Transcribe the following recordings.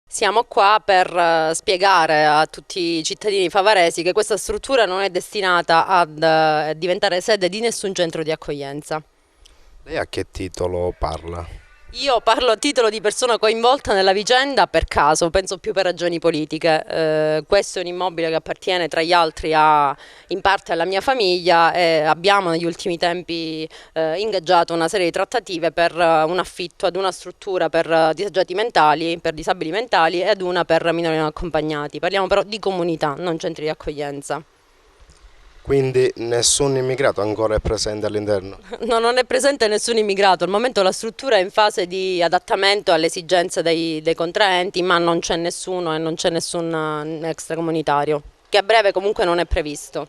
Siamo qua per spiegare a tutti i cittadini favaresi che questa struttura non è destinata ad diventare sede di nessun centro di accoglienza. Lei a che titolo parla? Io parlo a titolo di persona coinvolta nella vicenda per caso, penso più per ragioni politiche. Questo è un immobile che appartiene tra gli altri in parte alla mia famiglia e abbiamo negli ultimi tempi ingaggiato una serie di trattative per un affitto ad una struttura per disagiati mentali, per disabili mentali e ad una per minori non accompagnati. Parliamo però di comunità, non centri di accoglienza. Quindi nessun immigrato ancora è presente all'interno? No, non è presente nessun immigrato, al momento la struttura è in fase di adattamento alle esigenze dei contraenti, ma non c'è nessuno e non c'è nessun extracomunitario, che a breve comunque non è previsto.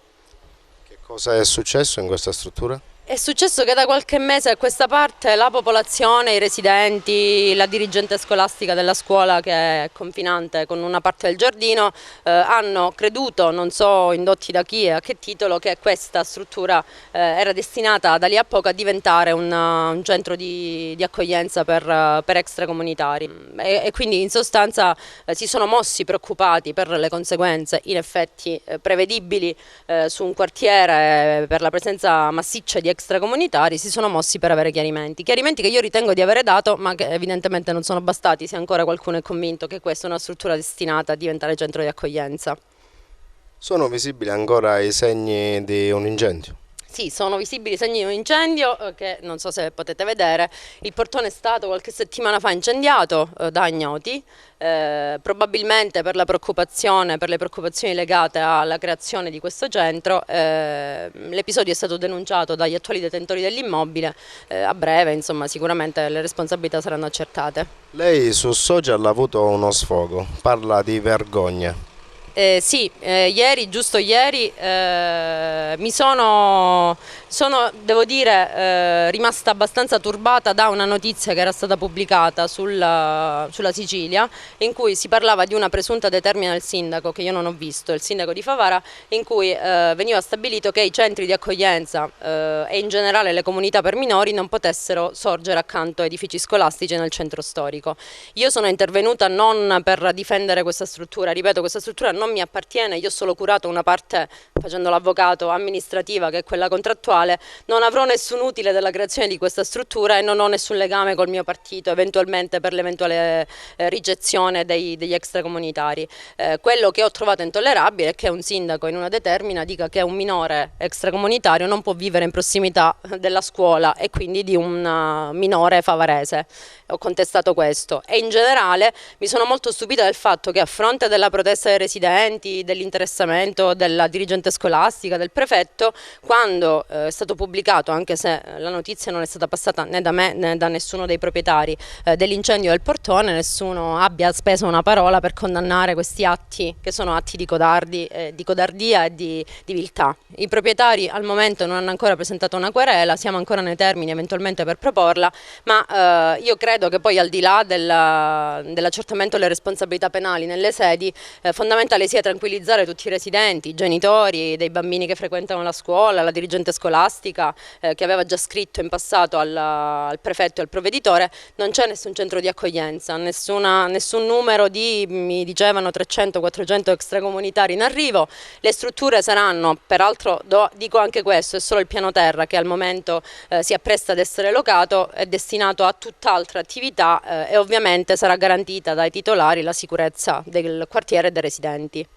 Che cosa è successo in questa struttura? È successo che da qualche mese a questa parte la popolazione, i residenti, la dirigente scolastica della scuola che è confinante con una parte del giardino hanno creduto, non so indotti da chi e a che titolo, che questa struttura era destinata da lì a poco a diventare un centro di accoglienza per extracomunitari e quindi in sostanza si sono mossi preoccupati per le conseguenze in effetti prevedibili su un quartiere per la presenza massiccia di extracomunitari, si sono mossi per avere chiarimenti che io ritengo di avere dato ma che evidentemente non sono bastati se ancora qualcuno è convinto che questa è una struttura destinata a diventare centro di accoglienza. Sono visibili ancora i segni di un incendio. Sì, sono visibili segni di un incendio che non so se potete vedere. Il portone è stato qualche settimana fa incendiato da ignoti, probabilmente per la preoccupazione, per le preoccupazioni legate alla creazione di questo centro. L'episodio è stato denunciato dagli attuali detentori dell'immobile. A breve, insomma, sicuramente le responsabilità saranno accertate. Lei su social ha avuto uno sfogo, parla di vergogna. Sì, ieri, giusto ieri, devo dire, rimasta abbastanza turbata da una notizia che era stata pubblicata sulla Sicilia, in cui si parlava di una presunta determina del sindaco, che io non ho visto, il sindaco di Favara, in cui veniva stabilito che i centri di accoglienza e in generale le comunità per minori non potessero sorgere accanto a edifici scolastici nel centro storico. Io sono intervenuta non per difendere questa struttura, ripeto, questa struttura non mi appartiene, io ho solo curato una parte, facendo l'avvocato, amministrativa, che è quella contrattuale, non avrò nessun utile della creazione di questa struttura e non ho nessun legame col mio partito, eventualmente per l'eventuale ricezione degli extracomunitari. Quello che ho trovato intollerabile è che un sindaco in una determina dica che un minore extracomunitario non può vivere in prossimità della scuola e quindi di un minore favarese. Ho contestato questo e in generale mi sono molto stupita del fatto che a fronte della protesta dei residenti, dell'interessamento della dirigente scolastica, del prefetto, quando è stato pubblicato, anche se la notizia non è stata passata né da me né da nessuno dei proprietari dell'incendio del portone, nessuno abbia speso una parola per condannare questi atti che sono atti di codardia e di viltà. I proprietari al momento non hanno ancora presentato una querela, siamo ancora nei termini eventualmente per proporla, ma io credo che poi al di là dell'accertamento delle responsabilità penali nelle sedi, fondamentale sia tranquillizzare tutti i residenti, i genitori dei bambini che frequentano la scuola, la dirigente scolastica che aveva già scritto in passato al prefetto e al provveditore, non c'è nessun centro di accoglienza, nessun numero mi dicevano 300-400 extracomunitari in arrivo, le strutture saranno, peraltro dico anche questo, è solo il piano terra che al momento si appresta ad essere locato, è destinato a tutt'altra attività e ovviamente sarà garantita dai titolari la sicurezza del quartiere e dei residenti.